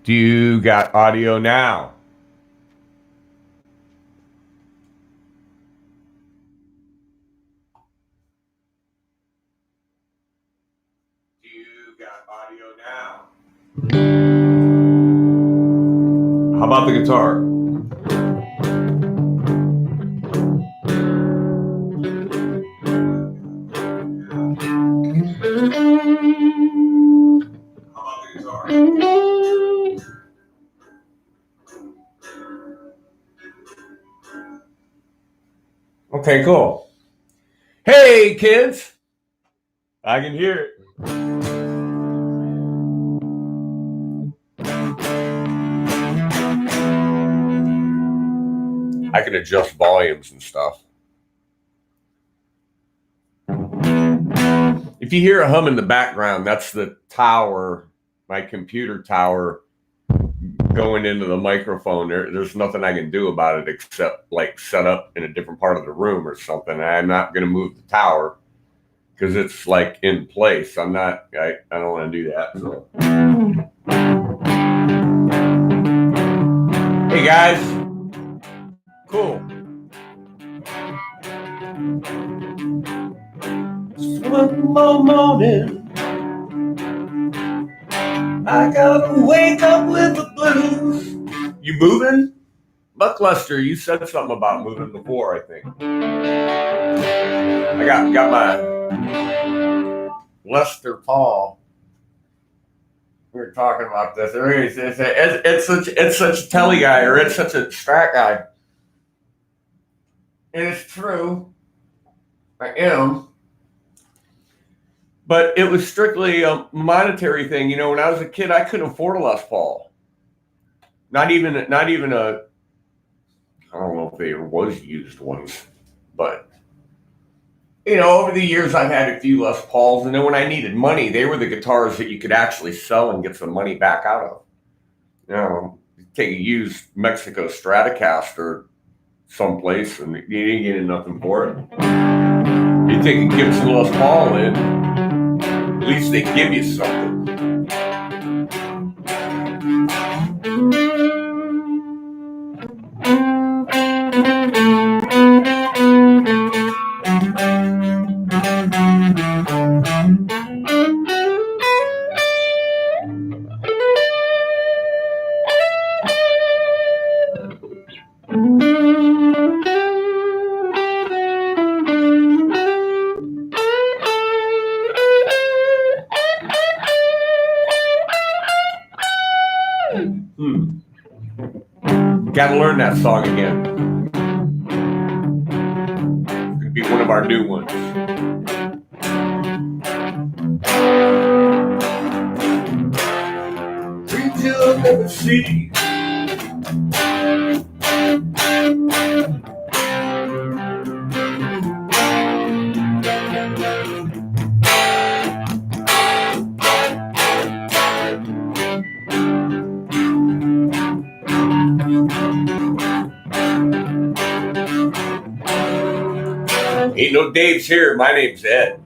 Do you got audio now? Do you got audio now? How about the guitar? How about the guitar? Okay, cool. Hey, kids. I can hear it. I can adjust volumes and stuff. If you hear a hum in the background, that's the tower, my computer tower, going into the microphone. There's nothing I can do about it except like set up in a different part of the room or something. I'm not going to move the tower because it's like in place. I don't want to do that. So. Hey guys. Cool. One more morning, I gotta wake up with the blues. You moving? Buck Lester, you said something about moving before, I think. I got my Lester Paul. We were talking about this. It's such a telly guy, or it's such a strat guy. And it's true. I am. But it was strictly a monetary thing. You know, when I was a kid, I couldn't afford a Les Paul. Not even a, I don't know if there was used ones, but you know, over the years I've had a few Les Pauls, and then when I needed money, they were the guitars that you could actually sell and get some money back out of. You know, you take a used Mexico Stratocaster someplace and you ain't getting nothing for it. You take a Gibson Les Paul in, at least they give you something. Got to learn that song again. It's going to be one of our new ones. Dreams you'll never see. Ain't no Dave's here. My name's Ed.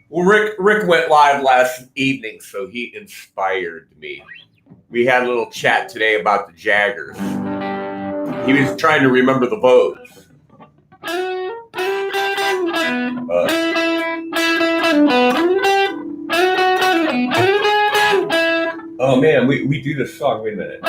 Well, Rick went live last evening, so he inspired me. We had a little chat today about the Jaggers. He was trying to remember the Bows. Oh man, we do this song. Wait a minute.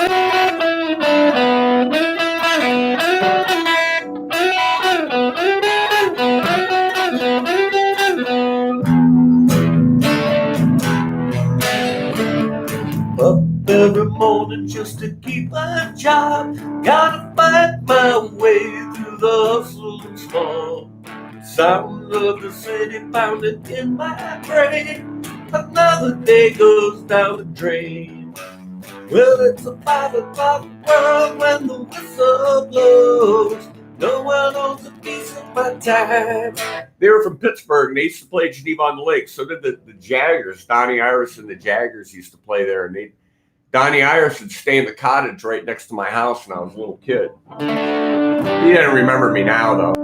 Up every morning just to keep a job. Gotta find my way through the hustle and slum. Sound of the city pounding in my brain. Another day goes down the drain. Well, it's a 5 o'clock world when the whistle blows. No one owns a piece of my time. They were from Pittsburgh, and they used to play Geneva on the Lake. So did the Jaggers. Donnie Iris and the Jaggers used to play there. And Donnie Iris would stay in the cottage right next to my house when I was a little kid. He didn't remember me now, though.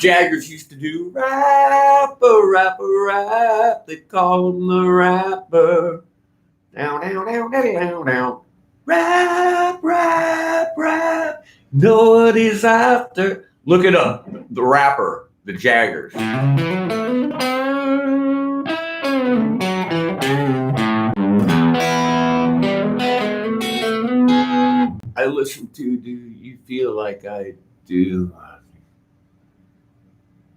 Jaggers used to do rapper, rapper, rap. They call him the rapper. Down, down, down, down, down, down. Rap, rap, rap. Know what he's after. Look it up. The rapper, the Jaggers. I listen to Do You Feel Like I Do?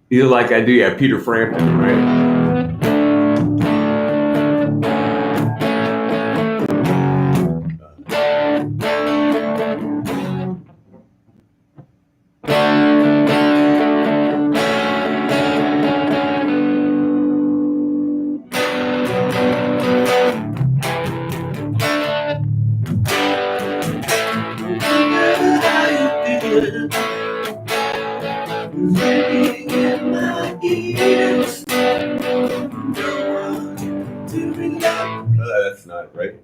Feel Like I Do, yeah, Peter Frampton, right? That's not right.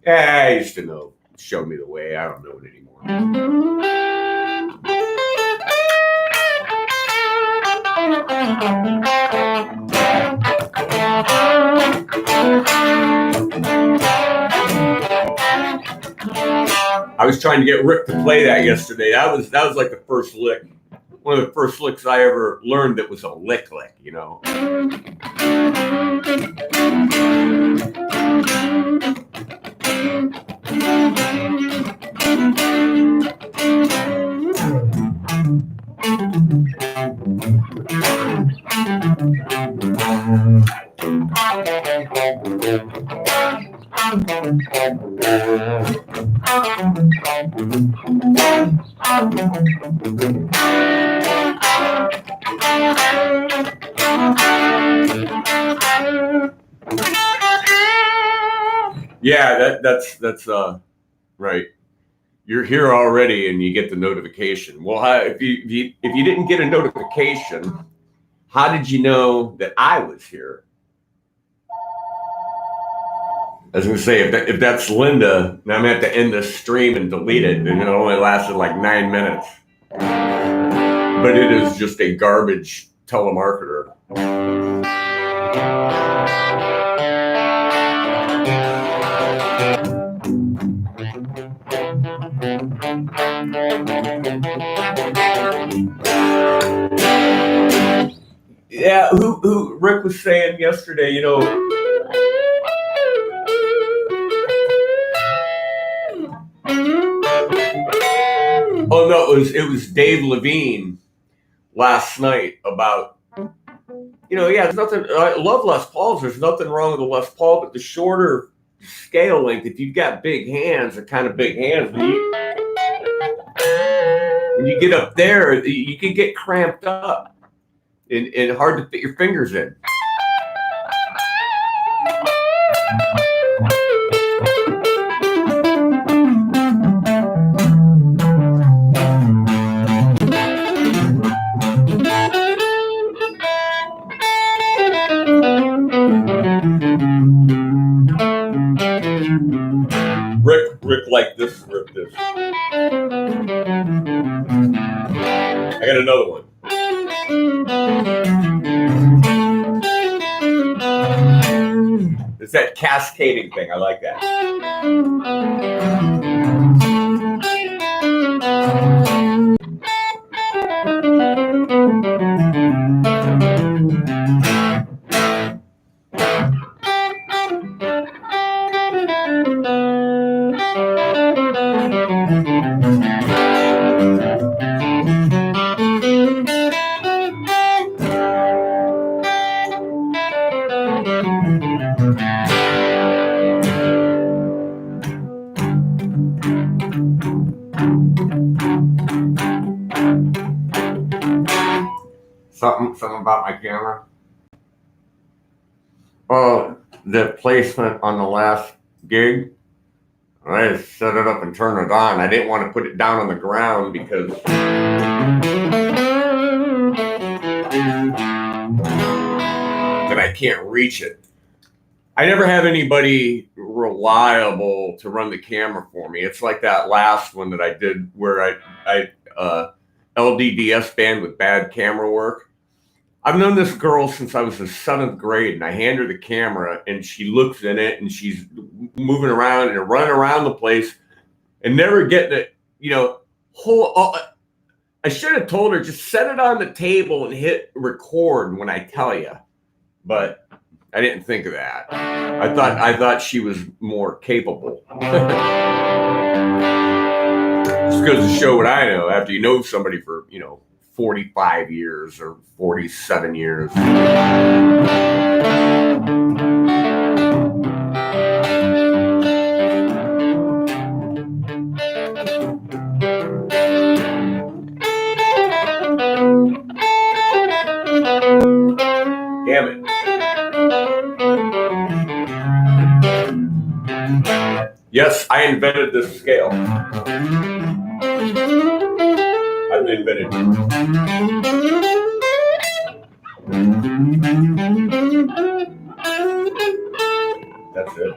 Yeah, I used to know. Show me the way. I don't know it anymore. I was trying to get Rick to play that yesterday. That was like the first lick. One of the first licks I ever learned that was a lick, you know. Yeah, that's right. You're here already, and you get the notification. Well, if you didn't get a notification, how did you know that I was here? I was going to say, if that's Linda, now I'm going to have to end this stream and delete it, and it only lasted like 9 minutes. But it is just a garbage telemarketer. Yeah, who Rick was saying yesterday, you know. Oh no, it was Dave Levine last night about, you know, yeah, there's nothing. I love Les Pauls. There's nothing wrong with the Les Paul, but the shorter scale length. If you've got big hands, or kind of big hands, when you get up there, you can get cramped up and hard to fit your fingers in. Rick like this, Rick this. I got another one. It's that cascading thing. I like that. Something about my camera. Oh, the placement on the last gig. I just set it up and turn it on. I didn't want to put it down on the ground because then I can't reach it. I never have anybody reliable to run the camera for me. It's like that last one that I did where I LDDS band with bad camera work. I've known this girl since I was in 7th grade, and I hand her the camera, and she looks in it, and she's moving around and running around the place, and never getting it. I should have told her just set it on the table and hit record when I tell you, but I didn't think of that. I thought she was more capable. Just goes to show what I know. After you know somebody for 45 years or 47 years. Damn it. Yes, I invented this scale. I've invented it. That's it.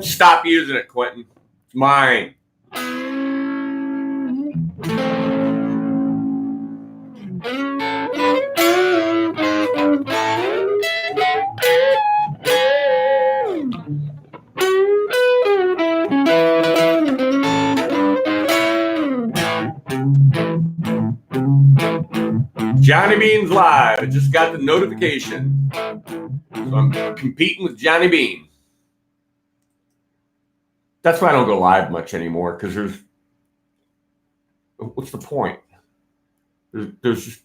Stop using it, Quentin. It's mine. Johnny Bean's live. I just got the notification. So I'm competing with Johnny Bean. That's why I don't go live much anymore, because what's the point? There's just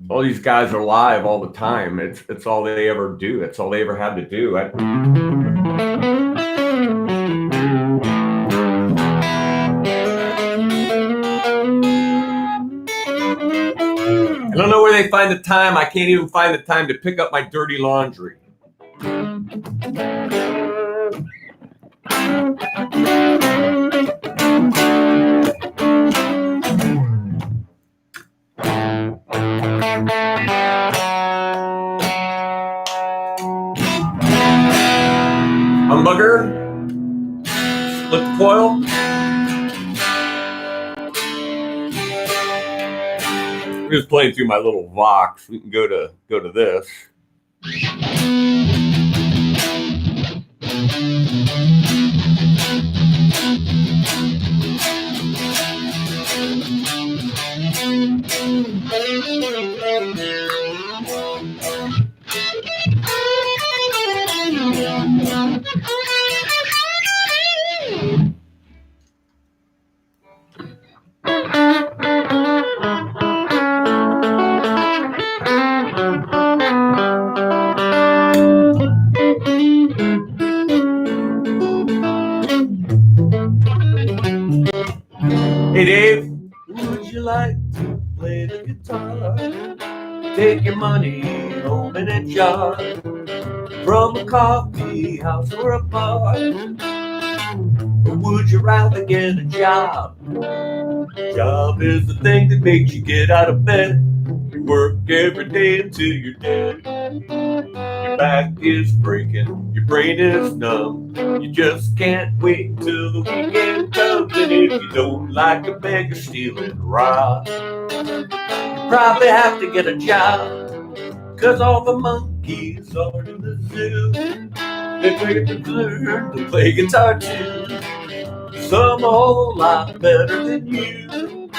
all these guys are live all the time. It's all they ever do. It's all they ever had to do. I don't know where they find the time. I can't even find the time to pick up my dirty laundry. Humbugger, split the coil. I'm just playing through my little Vox. We can go to this. Hey Dave, would you like to play the guitar? Take your money home in a jar from a coffee house or a bar. Or would you rather get a job? Job is the thing that makes you get out of bed. You work every day until you're dead. Your back is breaking, your brain is numb. You just can't wait till the weekend comes. And if you don't like a beggar stealing rob, you probably have to get a job. 'Cause all the monkeys are in the zoo. They learn to play guitar too. Some a whole lot better than you.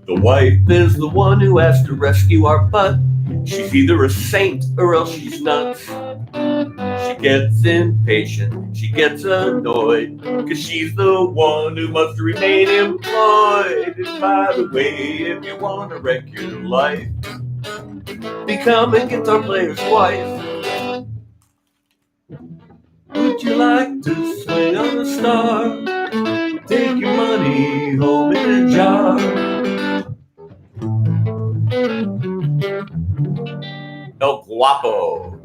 The wife is the one who has to rescue our butt. She's either a saint or else she's nuts. She gets impatient, she gets annoyed, 'cause she's the one who must remain employed. And by the way, if you want to wreck your life, become a guitar player's wife. Would you like to swing on a star? Take your money home in a jar. El Guapo.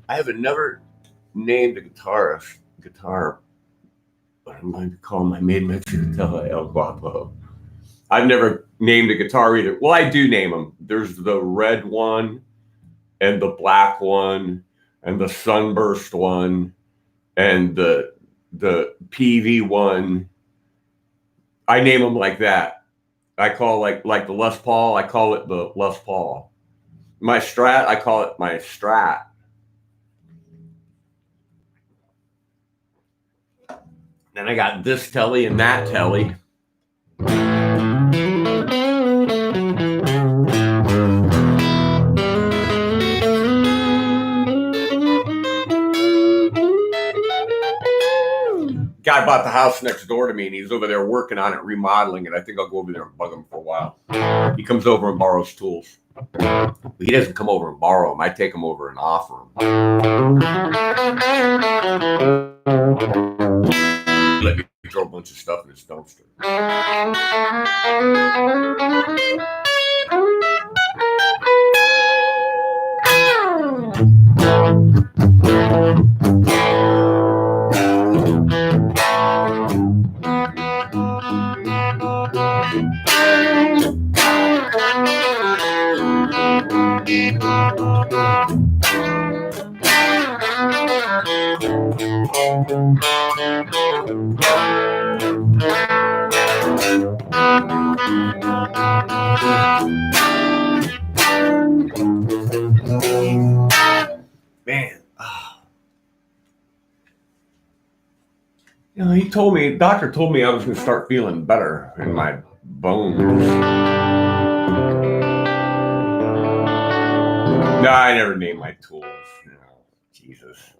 I have never named a guitar, but I'm going to call my maid Metricatella El Guapo. I've never named a guitar either. Well, I do name them. There's the red one and the black one and the sunburst one and the PV one. I name them like that. I call like the Les Paul, I call it the Les Paul. My Strat, I call it my Strat. Then I got this telly and that telly. Guy bought the house next door to me, and he's over there working on it, remodeling it. I think I'll go over there and bug him for a while. He comes over and borrows tools. He doesn't come over and borrow them. I take them over and offer them. Let me throw a bunch of stuff in his dumpster. Man, you know, doctor told me I was going to start feeling better in my bones. No, I never named my tools. No, Jesus.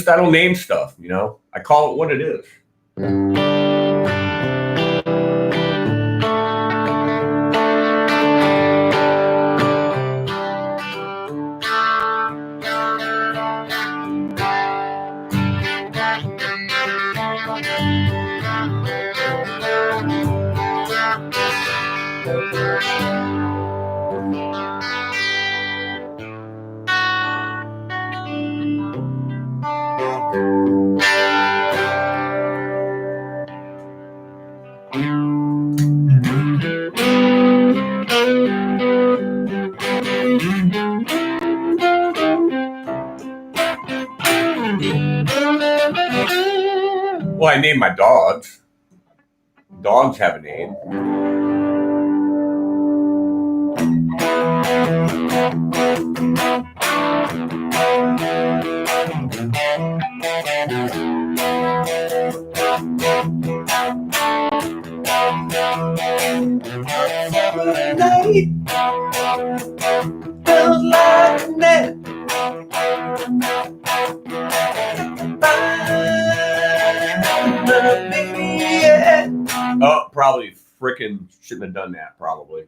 I don't name stuff, you know. I call it what it is. Well, I named my dogs. Dogs have a name. Oh, probably frickin' shouldn't have done that, probably.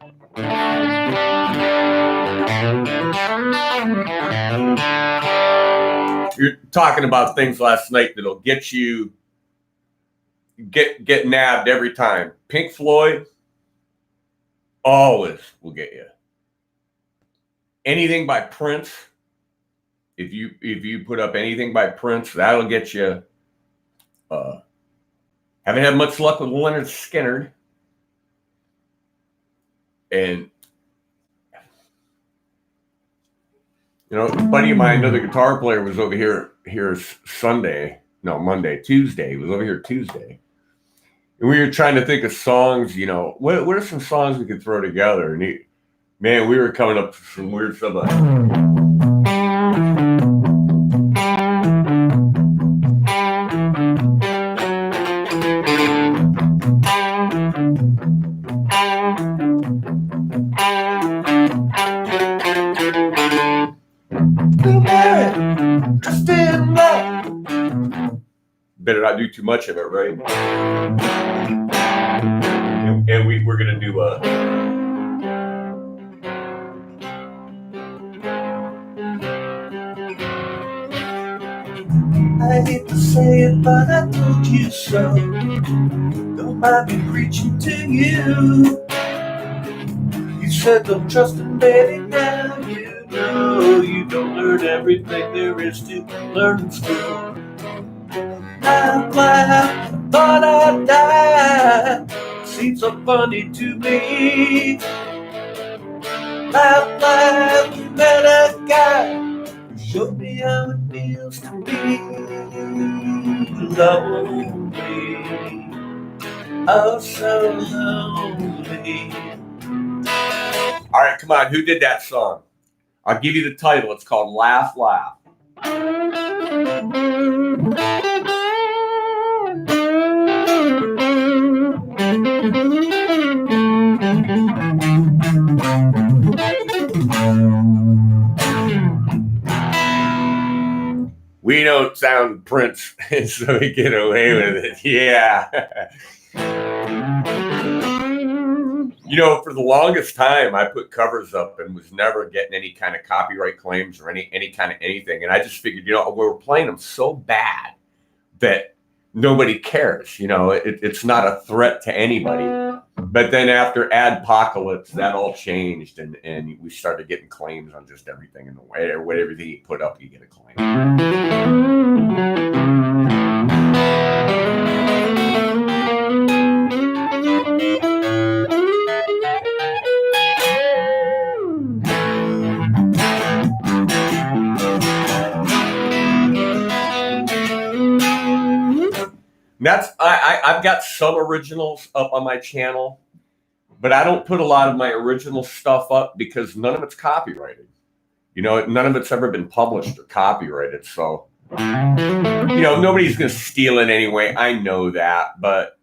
You're talking about things last night that'll get you get nabbed every time. Pink Floyd always will get you. Anything by Prince, if you put up anything by Prince, that'll get you. Haven't had much luck with Leonard Skinner. And, you know, a buddy of mine, another guitar player, was over here Tuesday. He was over here Tuesday. And we were trying to think of songs, what are some songs we could throw together? And man, we were coming up with some weird stuff like, better not do too much of it, right? And we're gonna do I hate to say it, but I told you so. Don't mind me preaching to you. You said don't trust him, baby. Now you know you don't learn everything there is to learn in school. I'm glad I thought I'd die. Seems so funny to me. I'm glad we met a guy who showed me how it feels to be lonely. Oh, so lonely. All right, come on. Who did that song? I'll give you the title. It's called Laugh, Laugh. We don't sound Prince, so we get away with it. Yeah. For the longest time, I put covers up and was never getting any kind of copyright claims or any kind of anything. And I just figured, we were playing them so bad that nobody cares. It's not a threat to anybody. But then after Adpocalypse, that all changed, and we started getting claims on just everything in the way, or whatever you put up, you get a claim. I've got some originals up on my channel, but I don't put a lot of my original stuff up because none of it's copyrighted. None of it's ever been published or copyrighted. So, nobody's going to steal it anyway. I know that, but,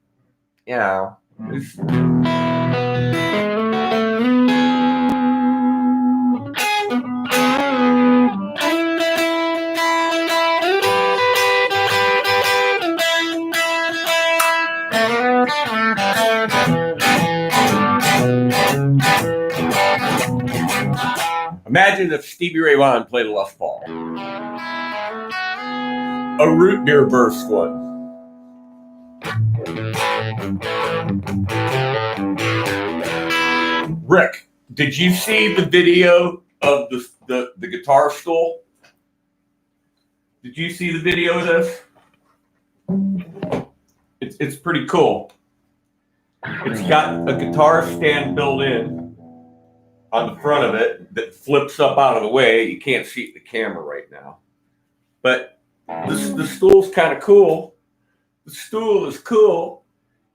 Imagine if Stevie Ray Vaughan played a Les Paul. A root beer burst one. Rick, did you see the video of the guitar stool? Did you see the video of this? It's pretty cool. It's got a guitar stand built in on the front of it that flips up out of the way. You can't see the camera right now. But the stool's kind of cool. The stool is cool.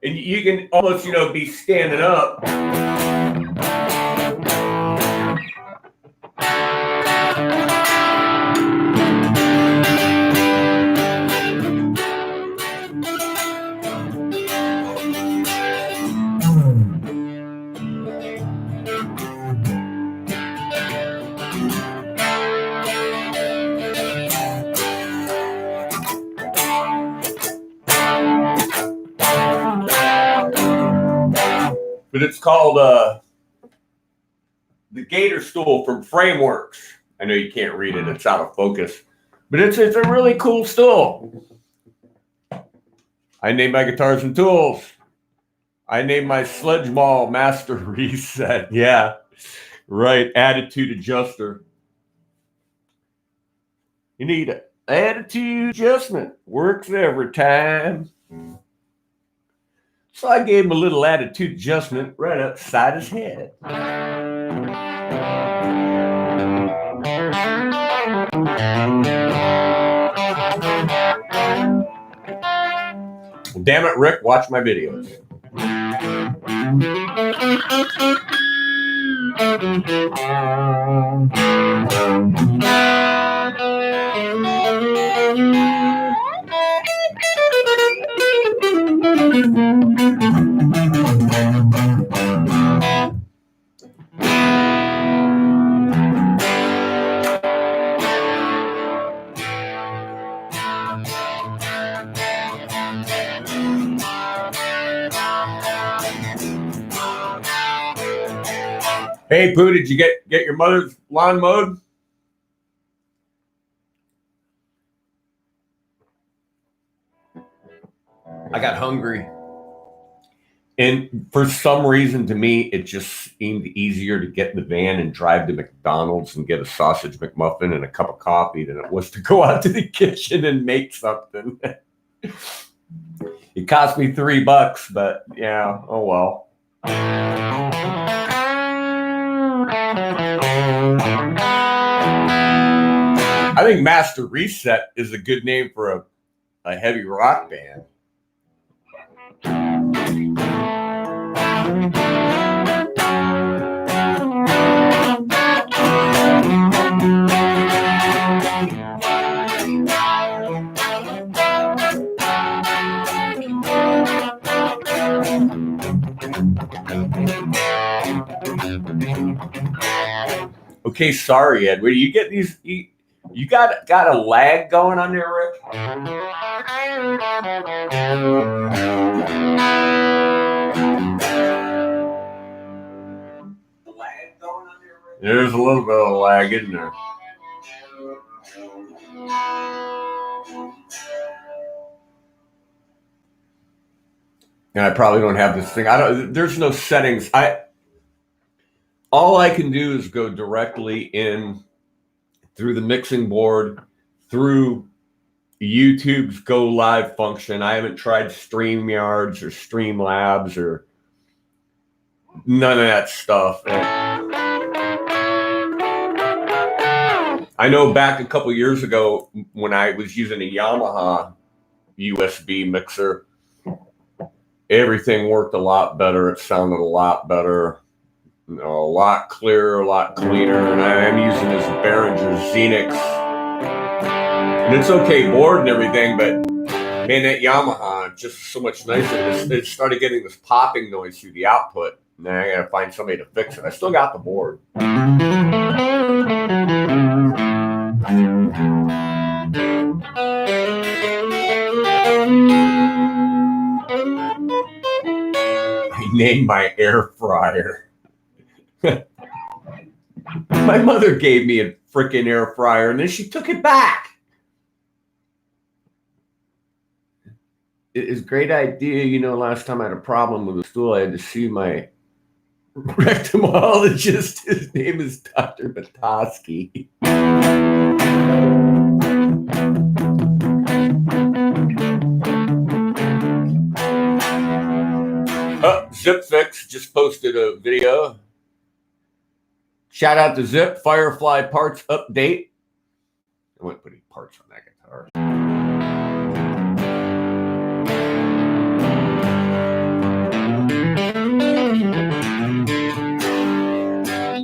And you can almost, be standing up. But it's called the Gator Stool from Frameworks. I know you can't read it; it's out of focus. But it's a really cool stool. I named my guitars and tools. I named my Sledge Ball Master Reset. Yeah, right. Attitude adjuster. You need an attitude adjustment. Works every time. So I gave him a little attitude adjustment right upside his head. Damn it, Rick, watch my videos. Hey, Pooh, did you get your mother's lawn mowed? I got hungry. And for some reason, to me, it just seemed easier to get in the van and drive to McDonald's and get a sausage McMuffin and a cup of coffee than it was to go out to the kitchen and make something. It cost me $3, but yeah, oh well. I think Master Reset is a good name for a heavy rock band. Okay, sorry, Ed. Where do you get these? You got a lag going on there, Rick? There's a little bit of lag in there. And I probably don't have this thing. There's no settings. All I can do is go directly in through the mixing board, through YouTube's Go Live function. I haven't tried StreamYards or Streamlabs or none of that stuff. I know back a couple years ago when I was using a Yamaha USB mixer, everything worked a lot better. It sounded a lot better. A lot clearer, a lot cleaner, and I'm using this Behringer Xenix, and it's okay board and everything, but man, that Yamaha just so much nicer. It started getting this popping noise through the output, and then I gotta find somebody to fix it. I still got the board. I named my air fryer. My mother gave me a freaking air fryer and then she took it back. It is a great idea. You know, last time I had a problem with a stool, I had to see my rectomologist. His name is Dr. Batosky. ZipFix just posted a video. Shout out to Zip, Firefly parts update. I wouldn't put any parts on that guitar.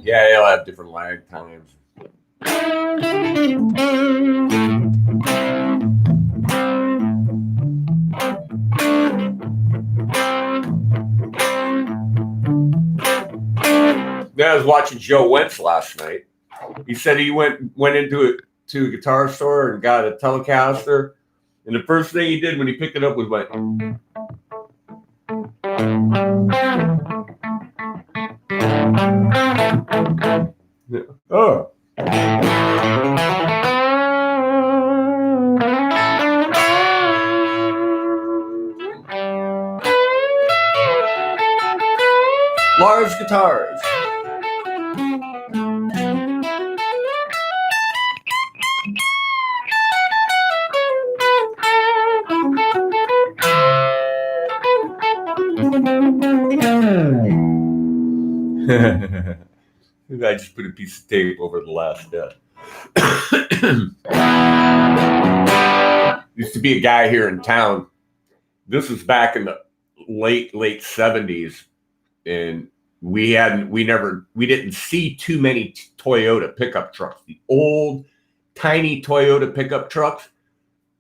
Yeah, it'll have different lag times. Yeah, I was watching Joe Wentz last night. He said he went into a guitar store and got a Telecaster, and the first thing he did when he picked it up was like, oh. Lars Guitars. I just put a piece of tape over the last death. Used to be a guy here in town. This was back in the late 70s, and we didn't see too many Toyota pickup trucks. The old tiny Toyota pickup trucks,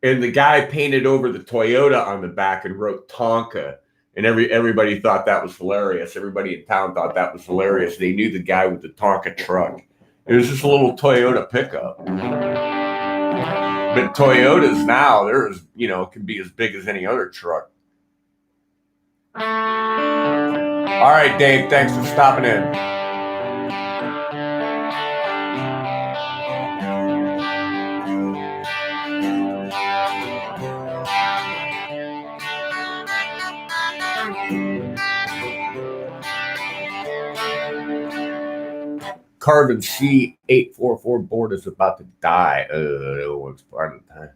and the guy painted over the Toyota on the back and wrote Tonka, and everybody thought that was hilarious. Everybody in town thought that was hilarious. They knew the guy with the Tonka truck. It was just a little Toyota pickup. But Toyotas now, can be as big as any other truck. All right, Dave, thanks for stopping in. Carbon C844 board is about to die. It was part of the time.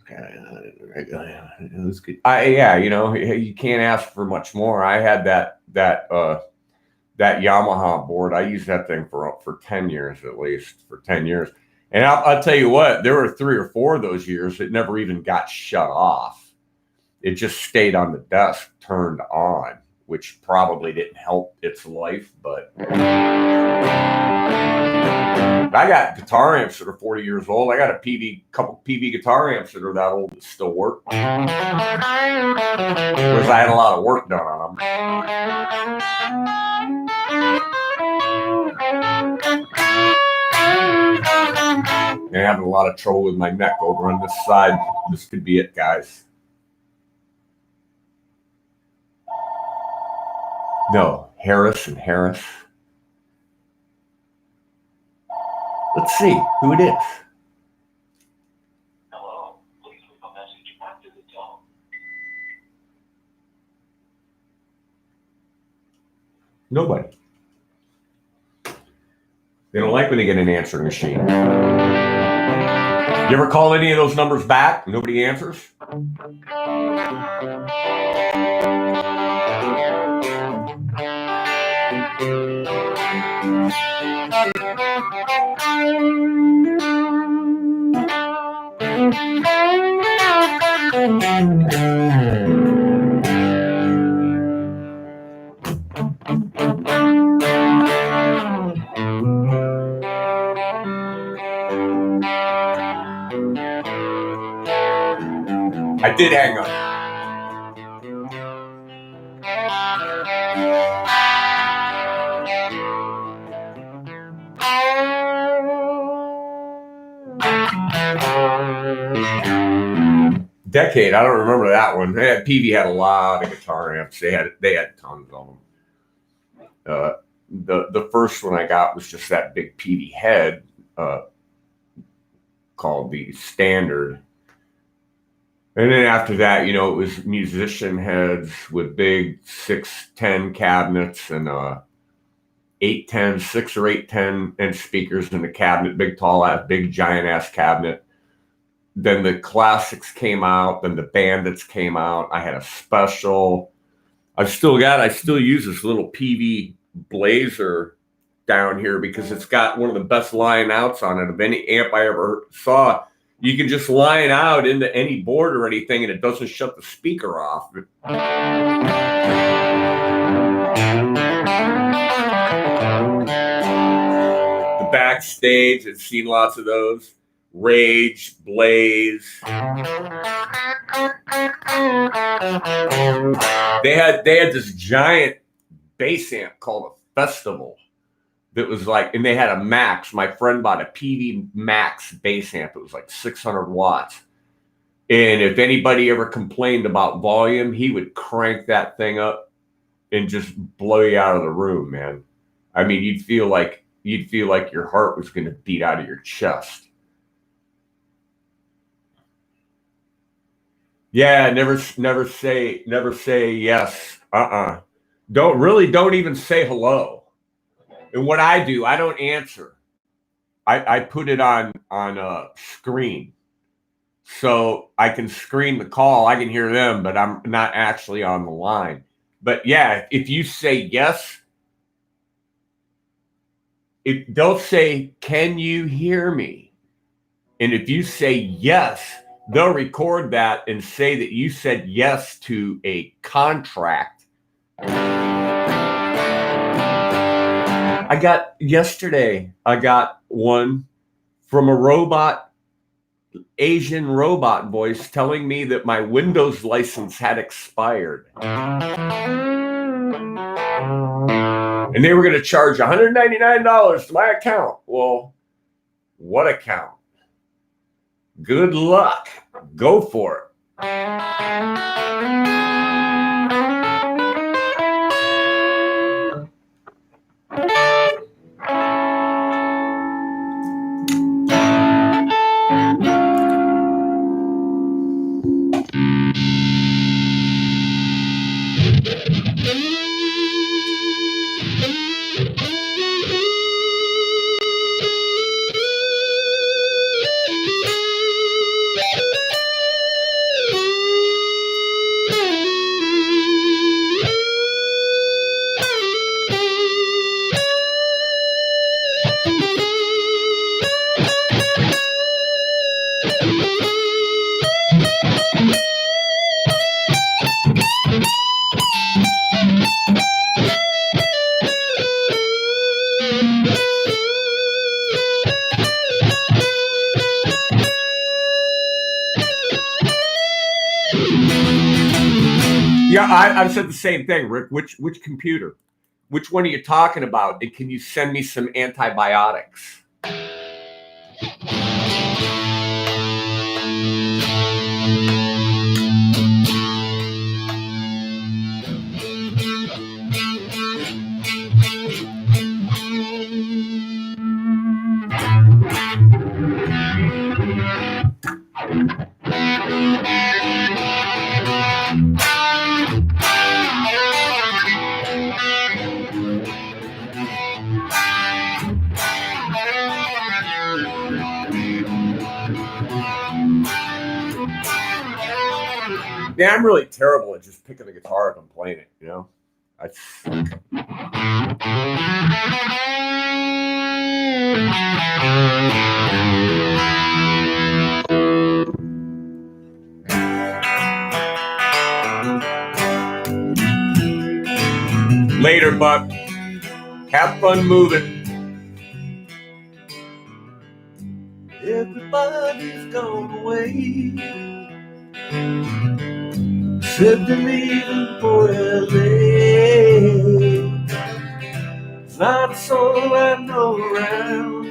It was good. You can't ask for much more. I had that Yamaha board. I used that thing for 10 years at least, for 10 years. And I'll tell you what, there were 3 or 4 of those years it never even got shut off. It just stayed on the desk, turned on, which probably didn't help its life, but I got guitar amps that are 40 years old. I got a couple PV guitar amps that are that old that still work. Because I had a lot of work done on them. I'm having a lot of trouble with my neck over on this side. This could be it, guys. No, Harris and Harris. Let's see who it is. Hello, please leave a message after the tone. Nobody. They don't like when they get an answering machine. You ever call any of those numbers back? Nobody answers? I did hang up. Decade, I don't remember that one. PV had a lot of guitar amps. They had tons of them. The first one I got was just that big PV head called the Standard. And then after that, it was musician heads with big 610 cabinets and 810, 6 or 810 inch speakers in the cabinet, big tall ass, big giant ass cabinet. Then the classics came out, then the bandits came out. I had a special. I still use this little PV Blazer down here because it's got one of the best line outs on it of any amp I ever saw. You can just line out into any board or anything and it doesn't shut the speaker off. The Backstage, I've seen lots of those. Rage, Blaze. They had this giant bass amp called a Festival that was like, and they had a Max. My friend bought a PV Max bass amp. It was like 600 watts. And if anybody ever complained about volume, he would crank that thing up and just blow you out of the room, man. I mean, you'd feel like your heart was going to beat out of your chest. Yeah, never say yes. Don't even say hello. And what I do, I don't answer. I put it on a screen. So I can screen the call. I can hear them, but I'm not actually on the line. But yeah, if you say yes, they'll say, "Can you hear me?" And if you say yes, they'll record that and say that you said yes to a contract. Yesterday, I got one from a robot, Asian robot voice telling me that my Windows license had expired. And they were going to charge $199 to my account. Well, what account? Good luck. Go for it. Yeah, I've said the same thing, Rick. Which computer? Which one are you talking about? And can you send me some antibiotics? Yeah, I'm really terrible at just picking the guitar up and playing it, you know? Later, Buck. Have fun moving. Everybody's gone away. Said they're leaving for LA. It's not a soul I know around.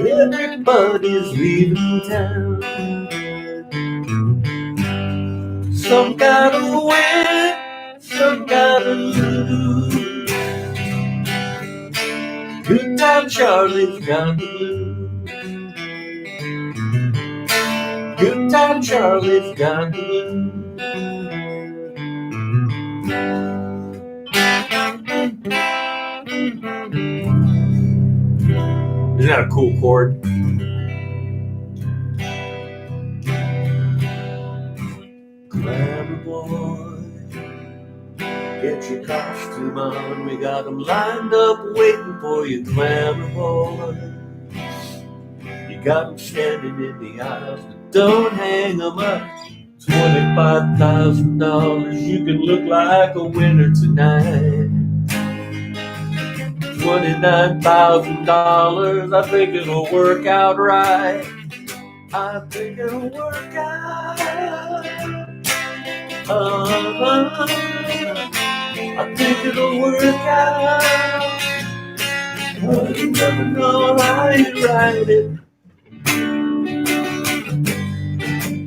Everybody's leaving town. Some gotta win, some gotta lose. Good time Charlie's got the blues. Good time Charlie's got the blues. Isn't that a cool chord? Glamour boy, get your costume on. We got them lined up waiting for you, glamour boy. You got them standing in the aisles, but don't hang them up. $25,000, you can look like a winner tonight. $29,000, I think it'll work out right. I think it'll work out. I think it'll work out. Oh, you never know how you write it.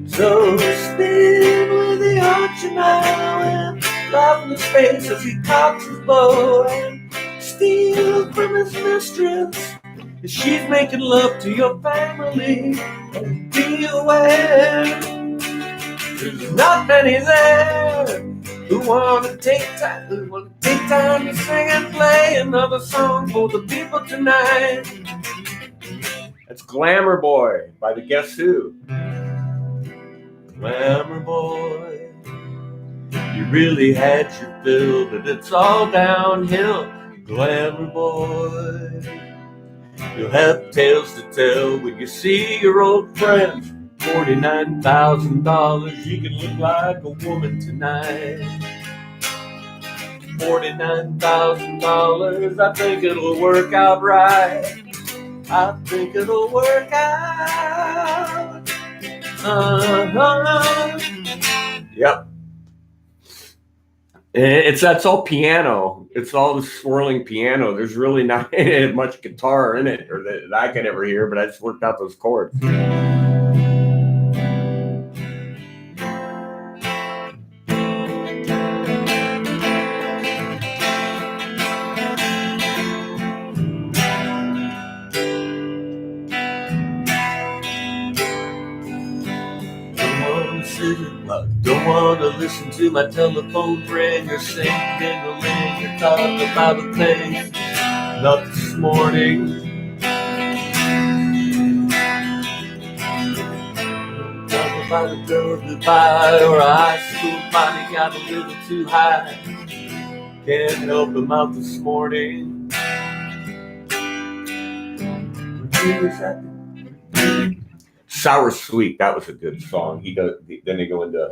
So spin with the arch now and love in his face as he cocks his bow and steal from his mistress as she's making love to your family. And be aware, there's not many there who want to take time to sing and play another song for the people tonight. That's Glamour Boy by the Guess Who. Glamour boy, you really had your fill, but it's all downhill. Glamour boy, You'll have tales to tell when you see your old friends. $49,000, you can look like a woman tonight. $49,000, I think it'll work out right. I think it'll work out. Yep. That's all piano. It's all the swirling piano. There's really not much guitar in it, or that I could ever hear, but I just worked out those chords. I don't want to listen to my telephone ring or sing ding-a-ling or talk about a thing. Not this morning. Talk about a girl goodbye or a high school party got a little too high. Can't help him out this morning. Sour Sweet, that was a good song. Then they go into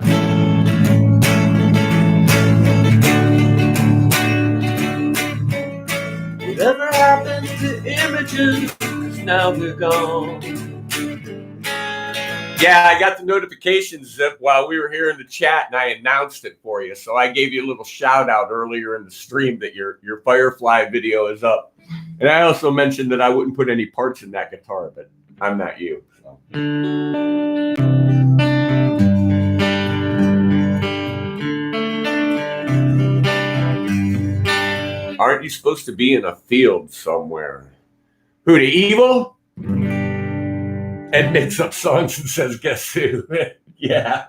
whatever happened to images, 'cause now they're gone. Yeah, I got the notifications while we were here in the chat, and I announced it for you. So I gave you a little shout out earlier in the stream that your Firefly video is up. And I also mentioned that I wouldn't put any parts in that guitar, but I'm not you. So. Aren't you supposed to be in a field somewhere? Who, the evil? Ed makes up songs and says, guess who? Yeah.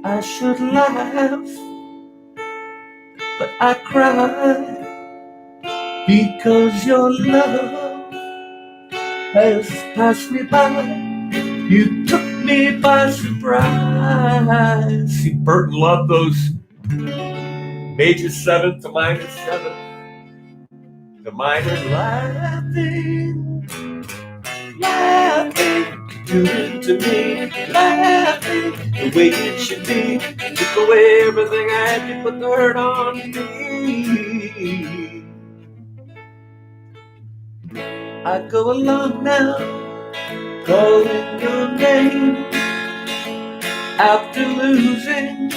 I should laugh, but I cry because your love has passed me by. You took me by surprise. See, Burton loved those major 7th to minor 7th. The minor laughing, do it to me, laughing the way it should be. Took away everything I had to put the hurt on me. I go along now, calling your name after losing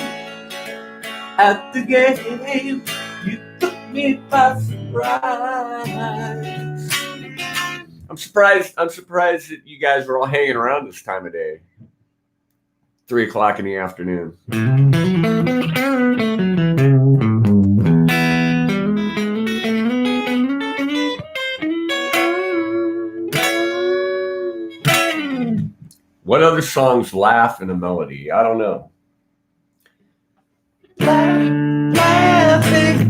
at the game. You took me by surprise. I'm surprised that you guys are all hanging around this time of day. 3 o'clock in the afternoon. What other songs laugh in a melody? I don't know. Laughing, laughing,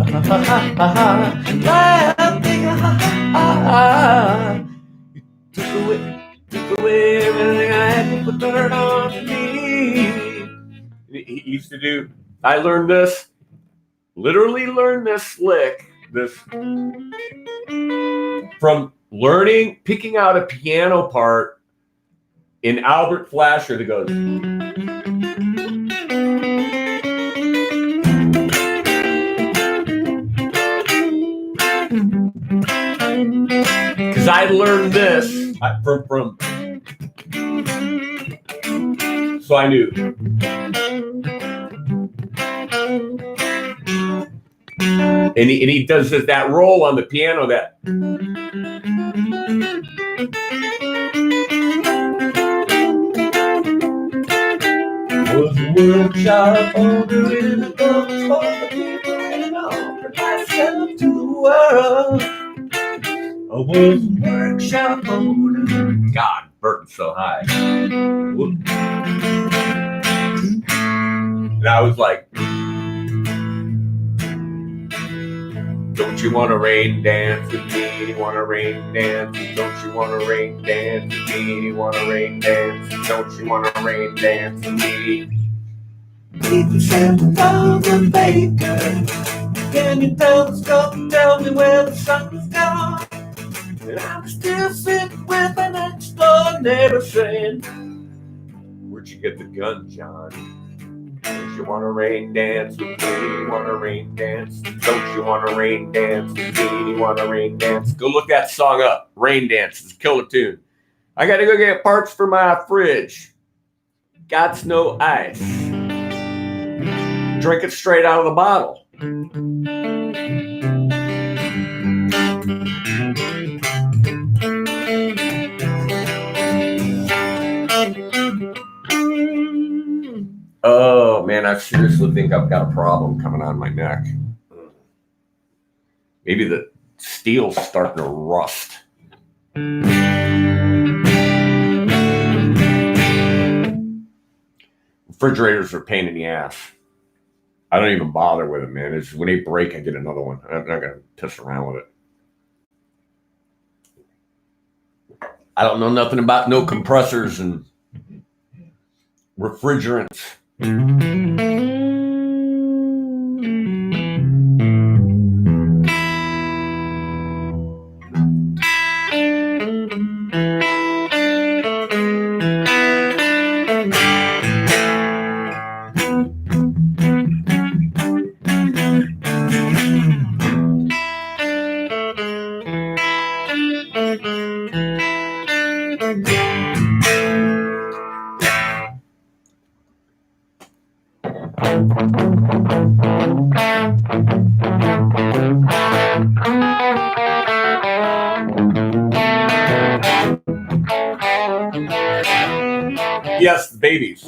you took away everything I had to put dirt on me. He used to do, I literally learned this lick, from picking out a piano part in Albert Flasher that goes. Because I learned this from so I knew. And he does that roll on the piano that. Was a workshop older in the books for the people and offered myself to the world. I was a workshop owner. God, Burton's so high. And I was like, don't you want to rain dance with me? Want to rain dance? Don't you want to rain dance with me? Want to rain dance? Don't you want to rain dance with me? Keep yourself from the baker. Can you tell the scope, tell me where the sun is gone? And I'm still sitting with an next door neighbor saying, where'd you get the gun, John? Don't you wanna rain dance with me? Wanna rain dance? Don't you wanna rain dance with me? Wanna rain dance? Go look that song up. Rain Dance. It's a killer tune. I gotta go get parts for my fridge. Got no ice. Drink it straight out of the bottle. Oh man, I seriously think I've got a problem coming on my neck. Maybe the steel's starting to rust. Refrigerators are a pain in the ass. I don't even bother with them, man. It's when they break, I get another one. I'm not gonna piss around with it. I don't know nothing about no compressors and refrigerants. Yes, the babies.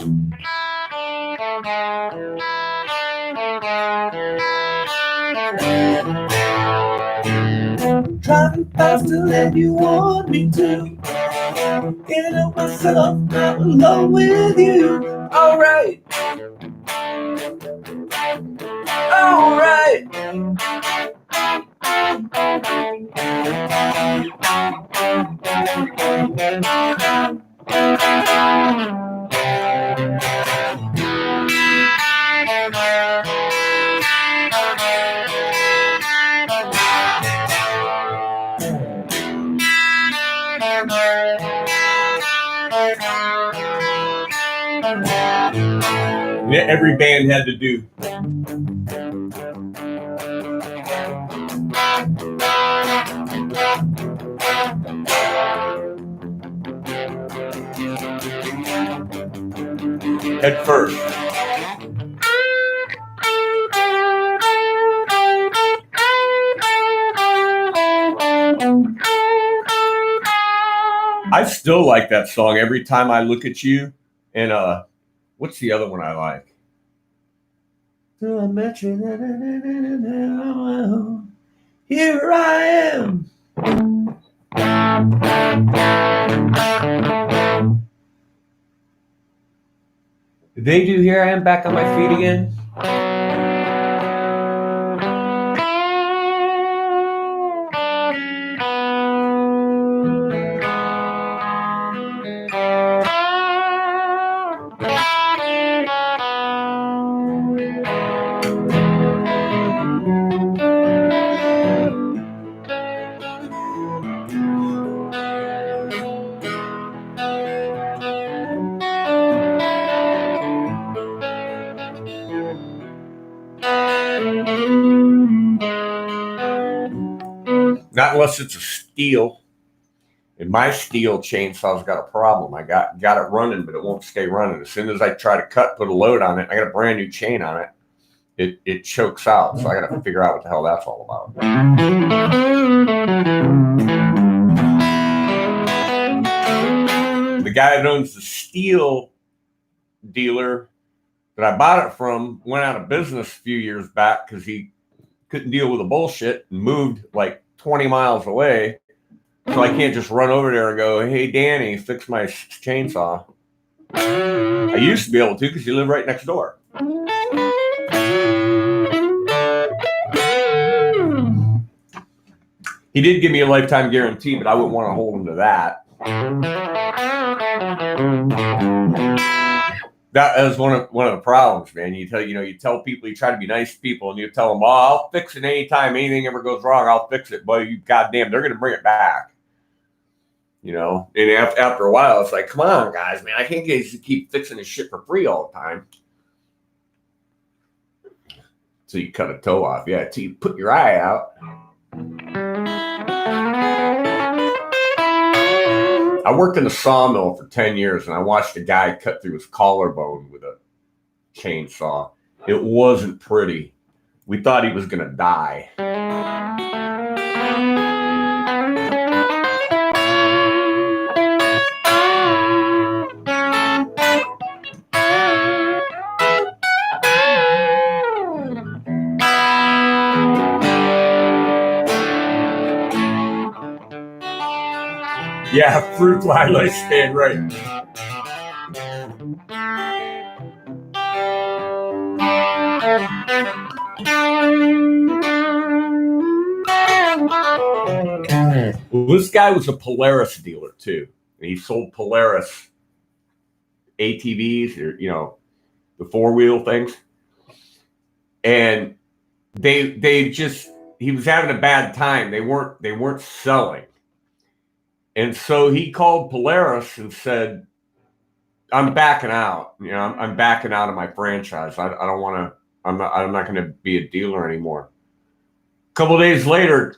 Driving faster than you want me to. Can't help myself, not alone with you. All right. All right. Yeah, every band had to do. Head first. I still like that song every time I look at you. And what's the other one I like? So I met you, here I am. Did they do Here I Am Back on My Feet again? Not unless it's a steel. And my steel chainsaw's got a problem. I got it running, but it won't stay running. As soon as I try to cut, put a load on it, I got a brand new chain on it. It chokes out. So I got to figure out what the hell that's all about. The guy that owns the steel dealer that I bought it from went out of business a few years back because he couldn't deal with the bullshit and moved like 20 miles away. So I can't just run over there and go, hey, Danny, fix my chainsaw. I used to be able to because you live right next door. He did give me a lifetime guarantee, but I wouldn't want to hold him to that. That is one of the problems, man. You tell people, you try to be nice to people, and you tell them, "Oh, I'll fix it anytime anything ever goes wrong. I'll fix it." But you goddamn, they're gonna bring it back. And after a while, it's like, come on, guys, man, I can't keep fixing this shit for free all the time. So you cut a toe off, yeah. Till you put your eye out. I worked in a sawmill for 10 years, and I watched a guy cut through his collarbone with a chainsaw. It wasn't pretty. We thought he was going to die. Yeah, fruit fly lifespan, right. Well, this guy was a Polaris dealer too. And he sold Polaris ATVs, or the four-wheel things. And he was having a bad time. They weren't selling. And so he called Polaris and said, "I'm backing out. I'm backing out of my franchise. I don't want to. I'm not going to be a dealer anymore." A couple of days later,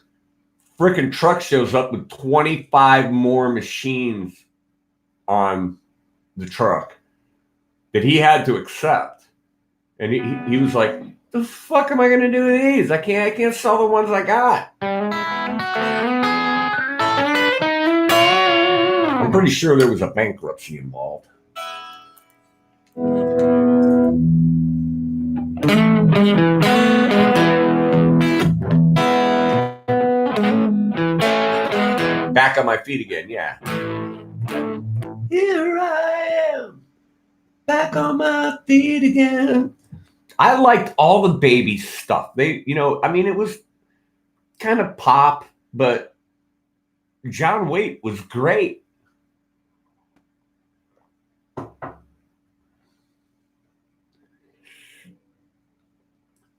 frickin' truck shows up with 25 more machines on the truck that he had to accept, and he was like, "The fuck am I going to do with these? I can't sell the ones I got." I'm pretty sure there was a bankruptcy involved. Back on my feet again, yeah. Here I am, back on my feet again. I liked all the baby stuff. It was kind of pop, but John Waite was great.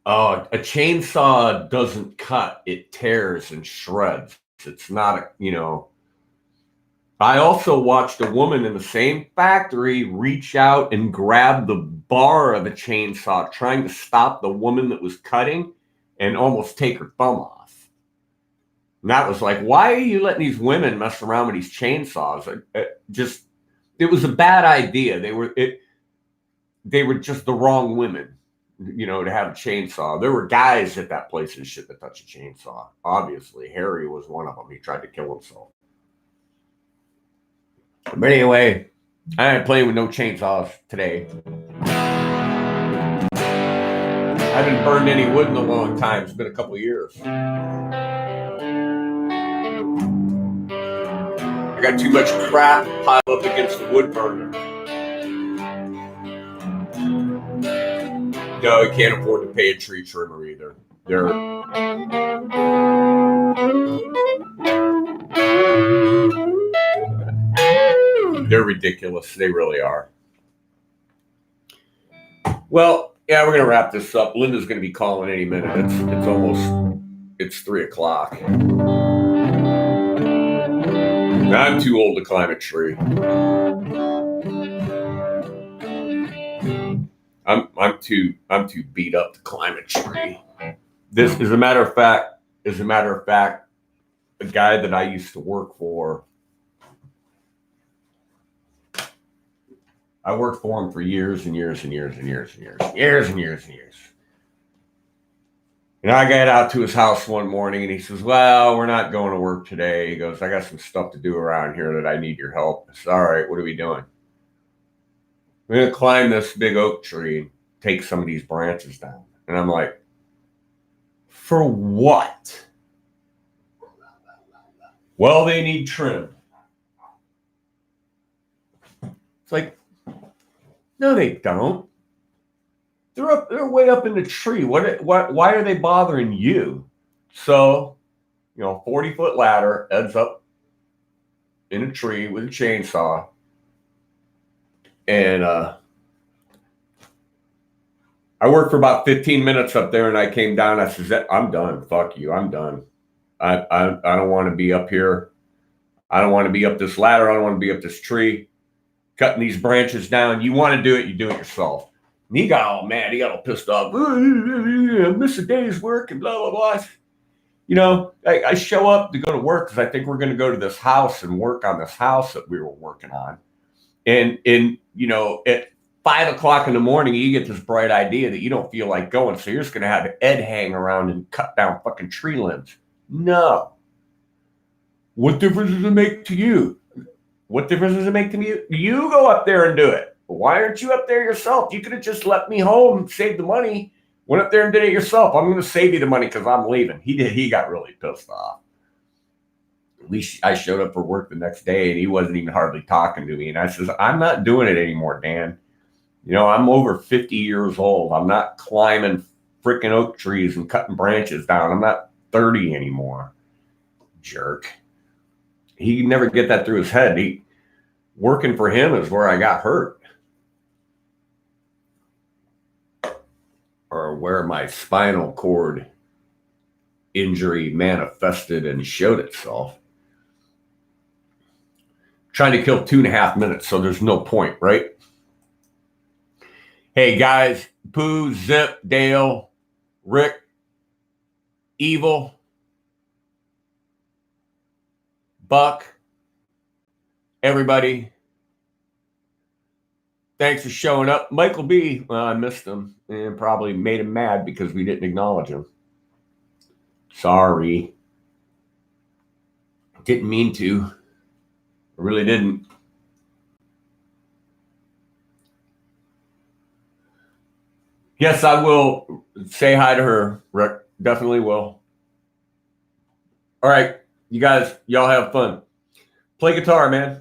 Oh, a chainsaw doesn't cut, it tears and shreds. It's not I also watched a woman in the same factory reach out and grab the bar of a chainsaw, trying to stop the woman that was cutting and almost take her thumb off. And that was like, why are you letting these women mess around with these chainsaws? It was a bad idea. They were just the wrong women, to have a chainsaw. There were guys at that place and shit that touched a chainsaw. Obviously, Harry was one of them. He tried to kill himself. But anyway, I ain't playing with no chainsaws today. I haven't burned any wood in a long time. It's been a couple of years. I got too much crap piled up against the wood burner. No, you can't afford to pay a tree trimmer either. They're ridiculous. They really are. Well, yeah, we're gonna wrap this up. Linda's gonna be calling any minute. It's 3:00. I'm too old to climb a tree. I'm too beat up to climb a tree. This, as a matter of fact, a guy that I used to work for. I worked for him for years and years and years and years and years. And I got out to his house one morning and he says, "Well, we're not going to work today." He goes, "I got some stuff to do around here that I need your help." I said, "All right, what are we doing?" "We're going to climb this big oak tree and take some of these branches down." And I'm like, "For what?" "Well, they need trim." It's like, no, they don't. They're way up in the tree. Why are they bothering you? So, 40-foot ladder ends up in a tree with a chainsaw. And I worked for about 15 minutes up there, and I came down. I said, I'm done. Fuck you. I'm done. I don't want to be up here. I don't want to be up this ladder. I don't want to be up this tree, cutting these branches down. You want to do it, you do it yourself. And he got all mad. He got all pissed off. I miss a day's work and blah, blah, blah. You know, I show up to go to work because I think we're going to go to this house and work on this house that we were working on. And you know, at 5 o'clock in the morning, you get this bright idea that you don't feel like going. So you're just going to have Ed hang around and cut down fucking tree limbs. No. What difference does it make to you? What difference does it make to me? You go up there and do it. Why aren't you up there yourself? You could have just let me home, saved the money, went up there and did it yourself. I'm going to save you the money because I'm leaving. He got really pissed off. At least I showed up for work the next day and he wasn't even hardly talking to me. And I says, I'm not doing it anymore, Dan. You know, I'm over 50 years old. I'm not climbing freaking oak trees and cutting branches down. I'm not 30 anymore. Jerk. He could never get that through his head. Working for him is where I got hurt. Or where my spinal cord injury manifested and showed itself. Trying to kill 2.5 minutes, so there's no point, right? Hey guys, Pooh, Zip, Dale, Rick, Evil, Buck, everybody, thanks for showing up. Michael B, well, I missed him and probably made him mad because we didn't acknowledge him. Sorry. Didn't mean to. I really didn't. Yes, I will say hi to her, Rick. Definitely will. All right, you guys, y'all have fun. Play guitar, man.